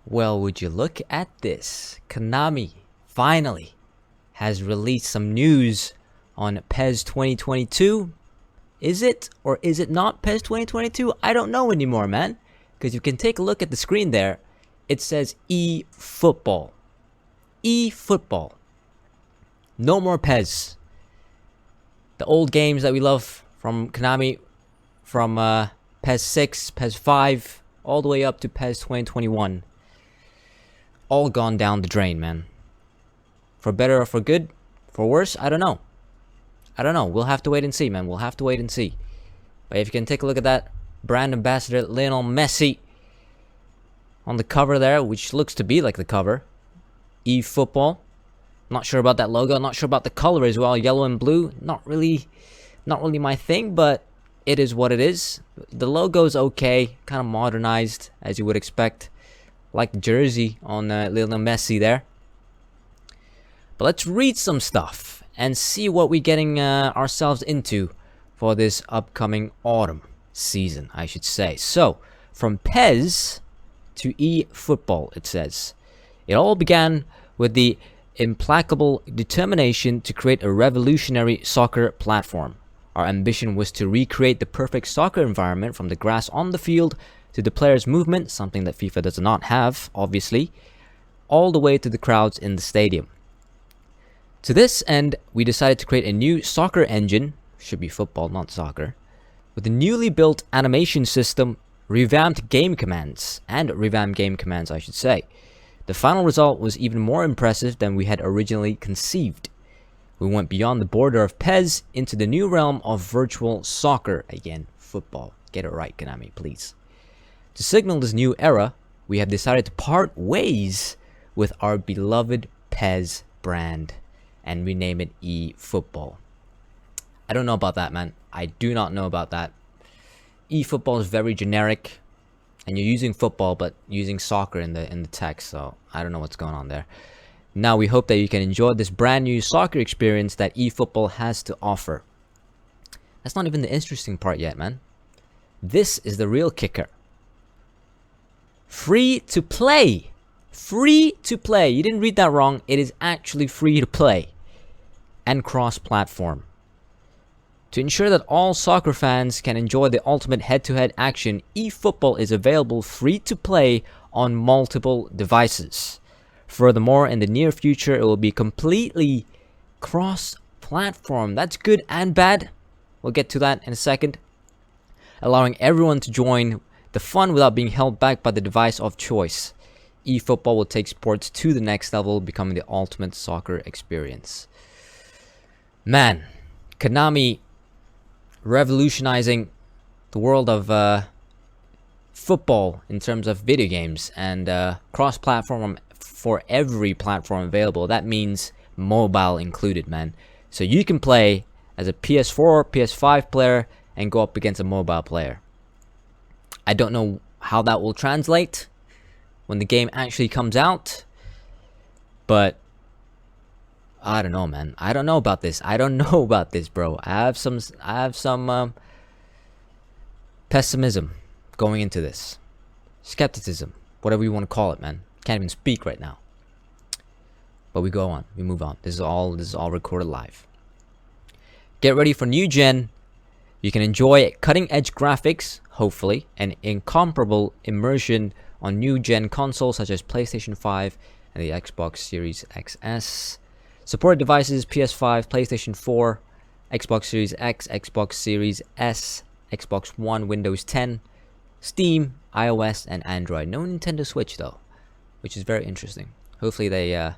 Well, would you look at this? Konami finally has released some news on PES 2022. Is it or is it not PES 2022? I don't know anymore, man. Because you can take a look at the screen there. It says Efootball. Efootball. No more PES. The old games that we love from Konami, from PES 6, PES 5, all the way up to PES 2021. All gone down the drain, man. For better or for good, for worse, I don't know. We'll have to wait and see, man. We'll have to wait and see. But if you can take a look at that brand ambassador Lionel Messi on the cover there, which looks to be like the cover. Efootball. Not sure about that logo. Not sure about the color as well. Yellow and blue. Not really my thing, but it is what it is. The logo's okay. Kind of modernized, as you would expect. Like the jersey on Lionel Messi there. But let's read some stuff and see what we're getting ourselves into for this upcoming autumn season, I should say. So, from PES to eFootball, it says. It all began with the implacable determination to create a revolutionary soccer platform. Our ambition was to recreate the perfect soccer environment from the grass on the field to the players' movement, something that FIFA does not have, obviously, all the way to the crowds in the stadium. To this end, we decided to create a new soccer engine, should be football, not soccer, with a newly built animation system, revamped game commands, I should say. The final result was even more impressive than we had originally conceived. We went beyond the border of PES into the new realm of virtual soccer, again, football. Get it right, Konami, please. To signal this new era, we have decided to part ways with our beloved PES brand and rename it eFootball. I don't know about that, man. I do not know about that. eFootball is very generic, and you're using football but using soccer in the text, so I don't know what's going on there. Now we hope that you can enjoy this brand new soccer experience that eFootball has to offer. That's not even the interesting part yet, man. This is the real kicker. Free to play. Free to play. You didn't read that wrong. It is actually free to play. And cross-platform. To ensure that all soccer fans can enjoy the ultimate head-to-head action, eFootball is available free to play on multiple devices. Furthermore, in the near future, it will be completely cross-platform. That's good and bad. We'll get to that in a second. Allowing everyone to join the fun without being held back by the device of choice. eFootball will take sports to the next level, becoming the ultimate soccer experience. Man, Konami revolutionizing the world of football in terms of video games and cross-platform for every platform available. That means mobile included, man. So you can play as a PS4, PS5 player and go up against a mobile player. I don't know how that will translate when the game actually comes out, but I don't know, man. I don't know about this. Bro. I have some pessimism going into this. Skepticism, whatever you want to call it, man. Can't even speak right now. But we go on. We move on. This is all recorded live. Get ready for new gen. You can enjoy cutting-edge graphics, hopefully, and incomparable immersion on new-gen consoles such as PlayStation 5 and the Xbox Series XS. Supported devices, PS5, PlayStation 4, Xbox Series X, Xbox Series S, Xbox One, Windows 10, Steam, iOS, and Android. No Nintendo Switch, though, which is very interesting. Hopefully they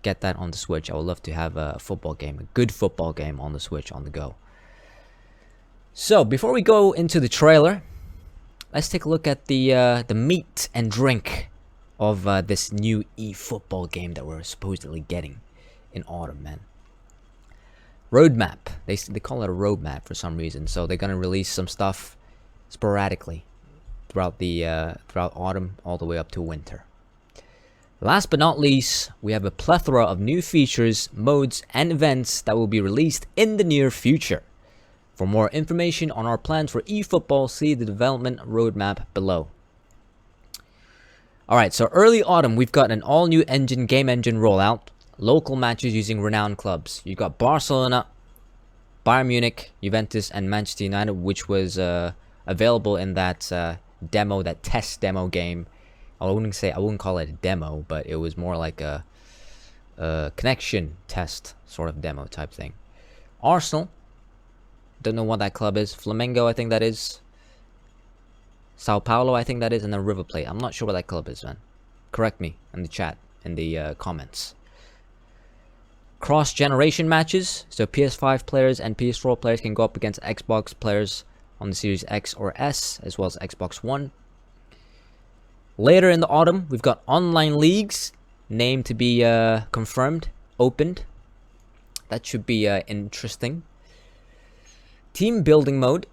get that on the Switch. I would love to have a football game, a good football game on the Switch on the go. So, before we go into the trailer, let's take a look at the meat and drink of this new eFootball game that we're supposedly getting in autumn, man. Roadmap. They call it a roadmap for some reason. So they're gonna release some stuff sporadically throughout autumn all the way up to winter. Last but not least, we have a plethora of new features, modes, and events that will be released in the near future. For more information on our plans for eFootball, see the development roadmap below. Alright, so early autumn, we've got an all-new game engine rollout. Local matches using renowned clubs. You've got Barcelona, Bayern Munich, Juventus, and Manchester United, which was available in that demo, that test demo game. I wouldn't call it a demo, but it was more like a connection test sort of demo type thing. Arsenal, don't know what that club is. Flamengo, I think that is. Sao Paulo, I think that is, and then River Plate. I'm not sure what that club is, man. Correct me in the chat, in the comments. Cross-generation matches. So PS5 players and PS4 players can go up against Xbox players on the Series X or S, as well as Xbox One. Later in the autumn, we've got online leagues, named to be confirmed, opened. That should be interesting. Team building mode.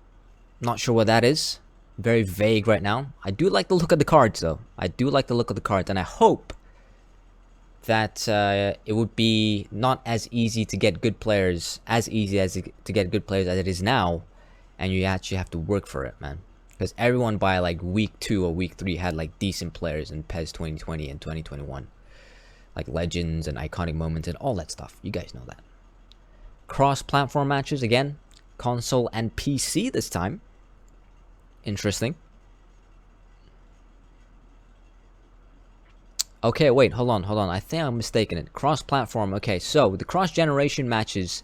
Not sure what that is. Very vague right now. I do like the look of the cards, though. I do like the look of the cards, and I hope that it would be not as easy to get good players, as it is now, and you actually have to work for it, man. Because everyone by like week 2 or week 3 had like decent players in PES 2020 and 2021, like legends and iconic moments and all that stuff. You guys know that. Cross-platform matches again, console and PC this time. Interesting. Okay, wait, hold on. I think I'm mistaken it. Cross-platform. Okay, so the cross-generation matches.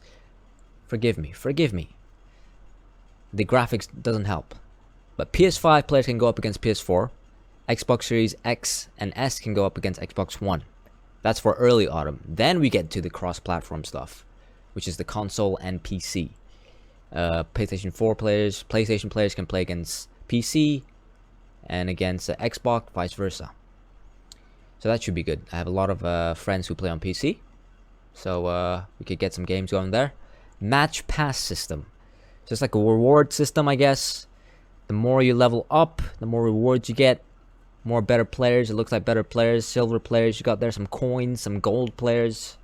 Forgive me. The graphics doesn't help. But PS5 players can go up against PS4. Xbox Series X and S can go up against Xbox One. That's for early autumn. Then we get to the cross-platform stuff, which is the console and PC. PlayStation 4 players, PlayStation players can play against PC and against Xbox, vice versa. So that should be good. I have a lot of friends who play on PC, so we could get some games going there. Match pass system. So it's like a reward system, I guess. The more you level up, the more rewards you get. More better players. It looks like better players, silver players. You got there some coins, some gold players.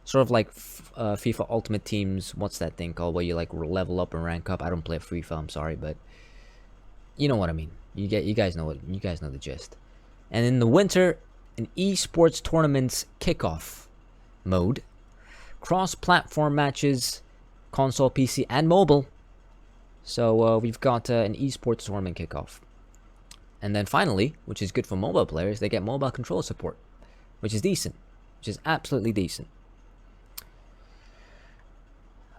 Sort of like FIFA Ultimate Team's, what's that thing called, where you like level up and rank up. I don't play FIFA, I'm sorry, but you know what I mean. You guys know the gist. And in the winter, an esports tournaments kickoff mode, cross-platform matches, console, PC, and mobile. So we've got an esports tournament kickoff. And then finally, which is good for mobile players, they get mobile control support, which is decent, which is absolutely decent.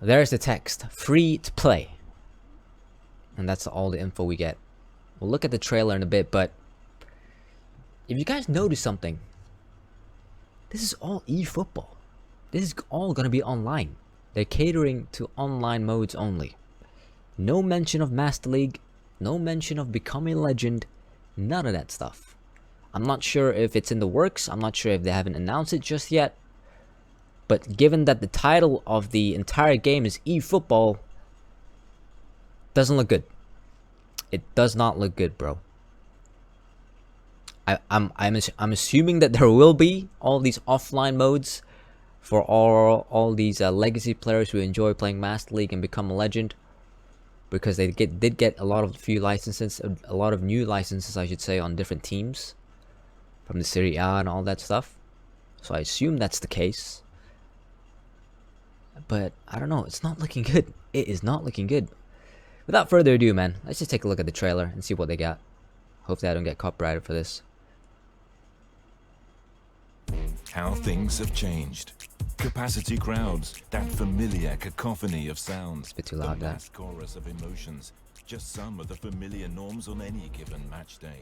There's the text, free to play. And that's all the info we get. We'll look at the trailer in a bit, but if you guys notice something, this is all eFootball. This is all going to be online. They're catering to online modes only. No mention of Master League, no mention of becoming a legend, none of that stuff. I'm not sure if it's in the works, I'm not sure if they haven't announced it just yet. But given that the title of the entire game is eFootball, doesn't look good. It does not look good, bro. I'm assuming that there will be all these offline modes for all these legacy players who enjoy playing Master League and become a legend, because they did get a lot of new licenses, I should say, on different teams from the Serie A and all that stuff. So I assume that's the case. But I don't know, it's not looking good. It is not looking good. Without further ado, man, let's just take a look at the trailer and see what they got. Hopefully I don't get copyrighted for this. How things have changed. Capacity crowds, that familiar cacophony of sounds. It's a bit too loud, the there. vast chorus of emotions. Just some of the familiar norms on any given match day.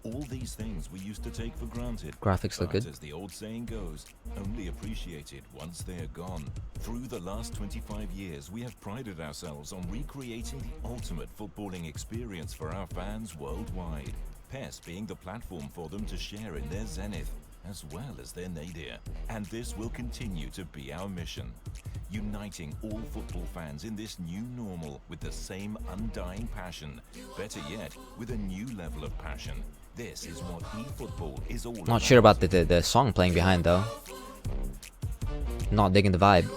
All these things we used to take for granted. Graphics look But good. as the old saying goes, only appreciated once they're gone. Through the last 25 years, we have prided ourselves on recreating the ultimate footballing experience for our fans worldwide. PES being the platform for them to share in their zenith, as well as their nadir. And this will continue to be our mission. Uniting all football fans in this new normal with the same undying passion. Better yet, with a new level of passion. This is what eFootball is all about. Not sure about the song playing behind, though. Not digging the vibe.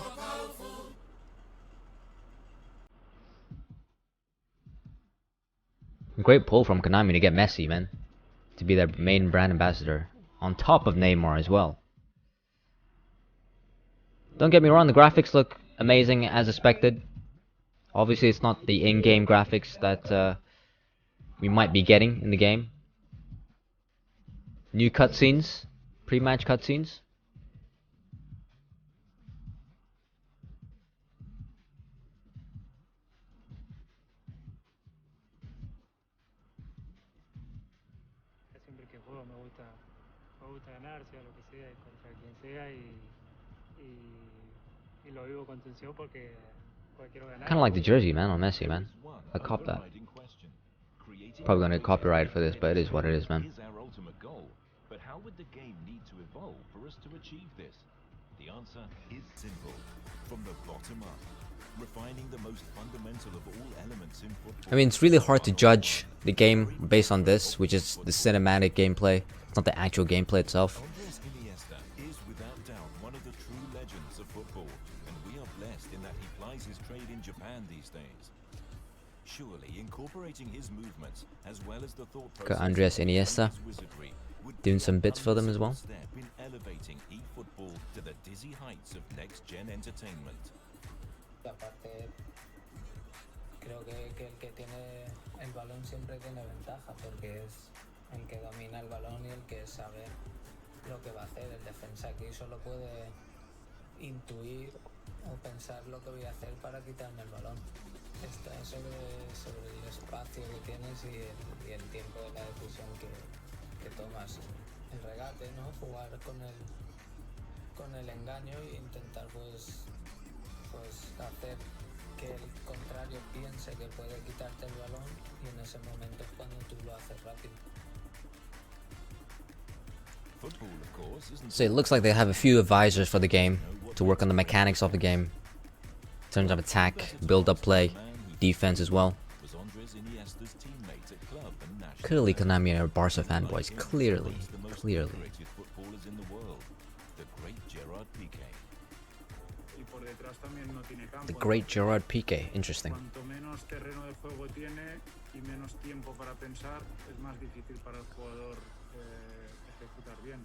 Great pull from Konami to get Messi, man. to be their main brand ambassador, on top of Neymar as well. Don't get me wrong, the graphics look amazing as expected. Obviously, it's not the in-game graphics that we might be getting in the game. New cutscenes, pre-match cutscenes. Siempre que juego me gusta ganar, sea lo que sea, y contra quien sea, y lo vivo con tensión porque quiero ganar. Kind of like the jersey, man, on Messi, man. I cop that. Probably gonna get copyrighted for this, but it is what it is, man. But how would the game need to evolve for us to achieve this? The answer is simple. From the bottom up. Refining the most fundamental of all elements in football. I mean, it's really hard to judge the game based on this, which is the cinematic gameplay. It's not the actual gameplay itself. Andres Iniesta is without doubt one of the true legends of football, and we are blessed in that he plies his trade in Japan these days. Surely, incorporating his movements as well as the thought process Got Andres Iniesta of his wizardry would doing be some an bits for them as well. unmissable step in elevating eFootball to the dizzy heights of next-gen entertainment. Y aparte, creo que el que tiene el balón siempre tiene ventaja porque es el que domina el balón y el que sabe lo que va a hacer. El defensa aquí solo puede intuir o pensar lo que voy a hacer para quitarme el balón. Está sobre el espacio que tienes y el tiempo de la decisión que tomas. El regate, ¿no? Jugar con el engaño e intentar pues hacer que el contrario piense que puede quitarte el balón, y en ese momento es cuando tú lo haces rápido. So it looks like they have a few advisors for the game to work on the mechanics of the game. In terms of attack, build-up play, defense as well. Clearly Konami are Barca fanboys. Clearly. The great Gerard Piqué. Interesting. Cuanto menos terreno de juego tiene y menos tiempo para pensar, es más difícil para el jugador ejecutar bien.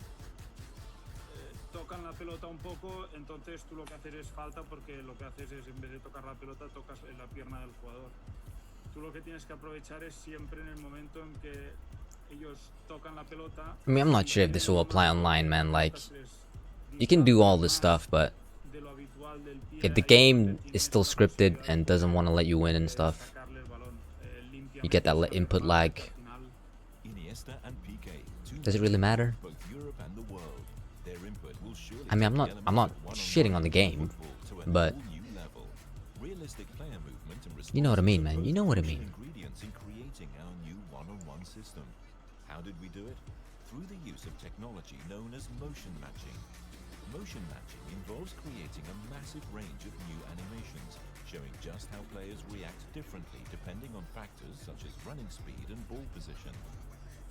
Tocan la pelota un poco, entonces tú lo que haces es falta, porque lo que haces es, en vez de tocar la pelota, tocas en la pierna del jugador. Tú lo que tienes que aprovechar es siempre en el momento en que ellos tocan la pelota. I mean, I'm not sure if this will apply online, man. Like, you can do all this stuff, but if the game is still scripted and doesn't want to let you win and stuff, you get that input lag. Does it really matter? I mean, I'm not shitting on the game, but you know what I mean, man. You know what I mean. How did we do it? Through the use of technology known as motion matching. Motion matching involves creating a massive range of new animations, showing just how players react differently depending on factors such as running speed and ball position.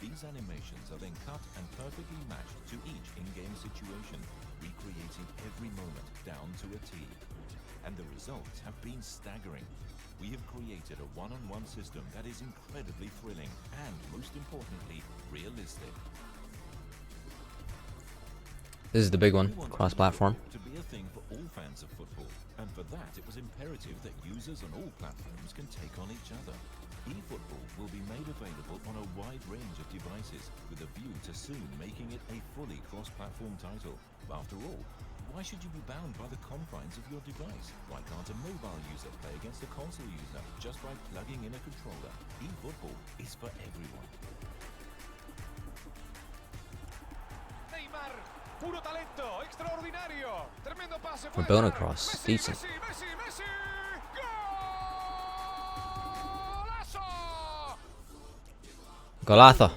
These animations are then cut and perfectly matched to each in-game situation, recreating every moment down to a T. And the results have been staggering. We have created a one-on-one system that is incredibly thrilling and, most importantly, realistic. This is the big one, cross-platform. To be a thing for all fans of football, and for that it was imperative that users on all platforms can take on each other. eFootball will be made available on a wide range of devices, with a view to soon making it a fully cross-platform title. After all, why should you be bound by the confines of your device? Why can't a mobile user play against a console user just by plugging in a controller? eFootball is for everyone. Neymar, puro talento, extraordinario, tremendo pase. We're going across, decent. Messi, Golazo.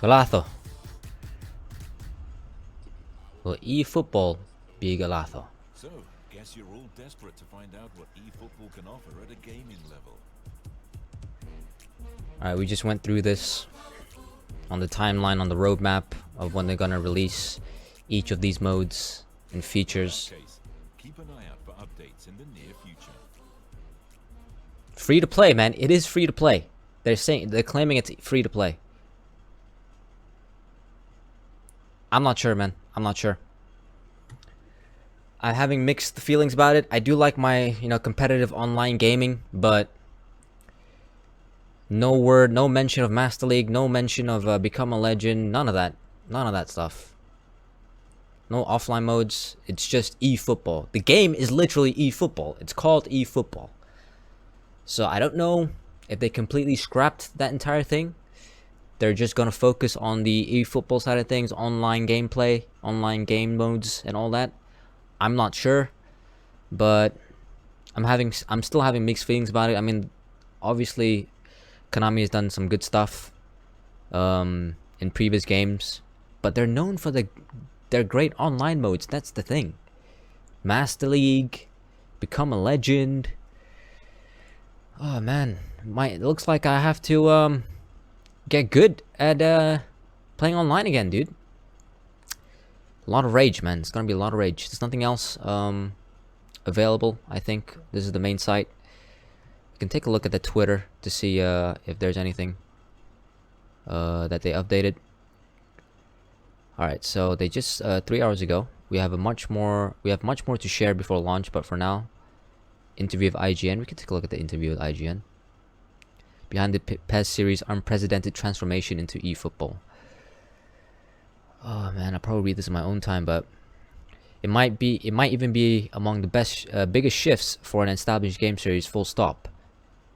Golazo. Will eFootball be golazo? So, guess you're all desperate to find out what eFootball can offer at a gaming level. Alright, we just went through this on the timeline, on the roadmap of when they're gonna release each of these modes and features. Keep an eye out for updates in the near future. Free to play, man. It is free to play. They're claiming it's free to play. I'm not sure, man. I'm not sure. I'm having mixed feelings about it. I do like my, competitive online gaming, but no word, no mention of Master League, no mention of Become a Legend, none of that. None of that stuff. No offline modes. It's just eFootball. The game is literally eFootball. It's called eFootball. So I don't know if they completely scrapped that entire thing. They're just gonna focus on the eFootball side of things, online gameplay, online game modes, and all that. I'm not sure, but I'm still having mixed feelings about it. I mean, obviously, Konami has done some good stuff in previous games, but they're known for their great online modes. That's the thing. Master League, Become a Legend. Oh man, it looks like I have to get good at playing online again, dude. A lot of rage, man. It's gonna be a lot of rage. There's nothing else available. I think this is the main site. You can take a look at the Twitter to see if there's anything that they updated. Alright, so they just 3 hours ago. We have much more to share before launch, but for now, interview of IGN. We can take a look at the interview with IGN. Behind the PES series, unprecedented transformation into eFootball. Oh man, I'll probably read this in my own time, but it might even be among the biggest shifts for an established game series. Full stop.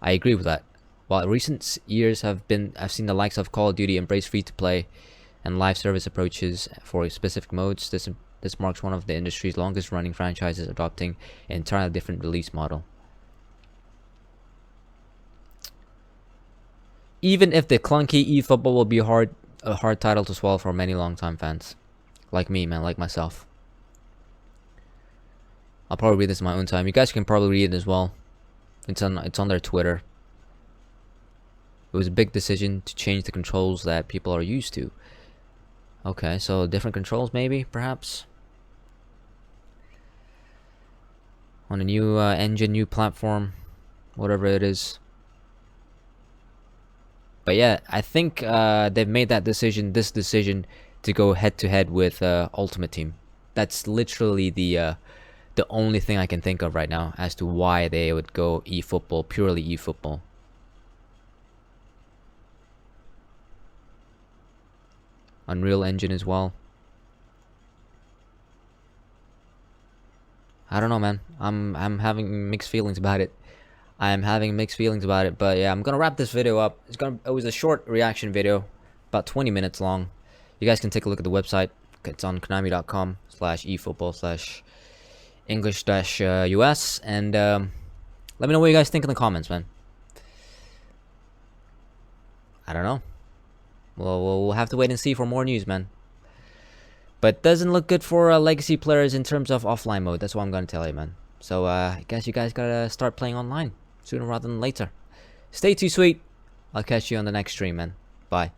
I agree with that. While recent years I've seen the likes of Call of Duty embrace free-to-play and live service approaches for specific modes. This marks one of the industry's longest-running franchises adopting an entirely different release model. Even if the clunky eFootball will be a hard title to swallow for many long-time fans, like me, man, like myself. I'll probably read this in my own time. You guys can probably read it as well. It's on their Twitter. It was a big decision to change the controls that people are used to. Okay, so different controls maybe, perhaps. On a new engine, new platform, whatever it is. But yeah, I think they've made this decision to go head-to-head with Ultimate Team. That's literally the only thing I can think of right now as to why they would go eFootball, purely eFootball. Unreal Engine as well. I don't know, man. I'm having mixed feelings about it. But yeah, I'm gonna wrap this video up. It was a short reaction video, about 20 minutes long. You guys can take a look at the website. It's on konami.com/efootball/English-US, and let me know what you guys think in the comments, man. I don't know. Well, we'll have to wait and see for more news, man. But doesn't look good for legacy players in terms of offline mode. That's what I'm gonna tell you, man. So I guess you guys gotta start playing online sooner rather than later. Stay too sweet. I'll catch you on the next stream, man. Bye.